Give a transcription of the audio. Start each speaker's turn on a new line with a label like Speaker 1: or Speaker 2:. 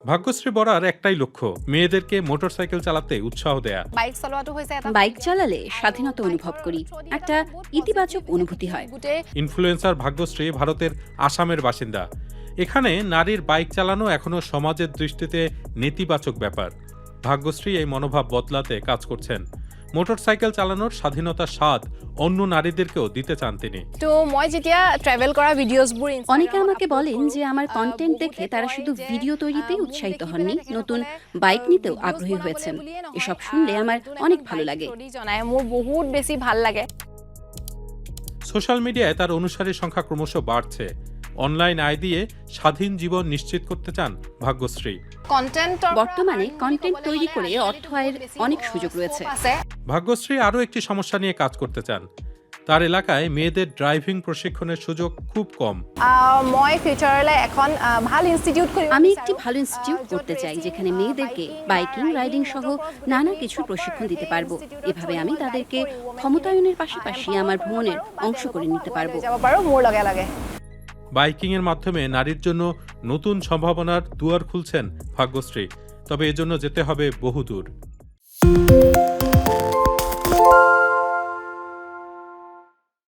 Speaker 1: ভাগ্যশ্রী বরার একটাই লক্ষ্য, মেয়েদেরকে মোটরসাইকেল চালাতে উৎসাহ দেয়া।
Speaker 2: বাইক চালালে স্বাধীনতা অনুভব করি, একটা ইতিবাচক অনুভূতি হয়।
Speaker 1: ইনফ্লুয়েন্সার ভাগ্যশ্রী ভারতের আসামের বাসিন্দা। এখানে নারীর বাইক চালানো এখনো সমাজের দৃষ্টিতে নেতিবাচক ব্যাপার। ভাগ্যশ্রী এই মনোভাব বদলাতে কাজ করছেন। মোটরসাইকেল চালানোর স্বাধীনতার স্বাদ অন্য নারীদেরকেও দিতে চান তিনি।
Speaker 3: তো মই যেতিয়া ট্রাভেল করা ভিডিওসবোৰ
Speaker 2: অনেকে আমাকে বলেন যে আমার কন্টেন্ট দেখে তারা শুধু ভিডিও তৈরিতেই উৎসাহিত হননি, নতুন বাইক নিতেও আগ্রহী হয়েছেন। এসব শুনলে আমার অনেক ভালো লাগে।
Speaker 3: মোৰ বহুত বেছি ভাল লাগে।
Speaker 1: সোশ্যাল মিডিয়ায় তার অনুসারীর সংখ্যা ক্রমশ বাড়ছে। অনলাইন আয় দিয়ে স্বাধীন জীবন নিশ্চিত করতে চান ভাগ্যশ্রী।
Speaker 2: বর্তমানে কন্টেন্ট তৈরি করে অর্থ আয়ের অনেক সুযোগ রয়েছে।
Speaker 1: ভাগ্যশ্রী আরও একটি সমস্যা নিয়ে কাজ করতে চান। তার এলাকায় মেয়েদের ড্রাইভিং প্রশিক্ষণের সুযোগ খুব কম।
Speaker 3: মই ফিউচাৰলৈ এখন ভাল ইনস্টিটিউট খুলিব।
Speaker 2: আমি একটি ভালো ইনস্টিটিউট করতে চাই যেখানে মেয়েদেরকে বাইকিং, রাইডিং সহ নানা কিছু প্রশিক্ষণ দিতে পারবো। এভাবে আমি তাদেরকে ক্ষমতায়নের পাশাপাশি আমার ভ্রমণের অংশ করে নিতে পারবো।
Speaker 3: যাব পাৰো মোৰ লগে লগে।
Speaker 1: বাইকিংয়ের মাধ্যমে নারীর জন্য নতুন সম্ভাবনার দুয়ার খুলছেন ভাগ্যশ্রী। তবে এজন্য যেতে হবে বহুদূর।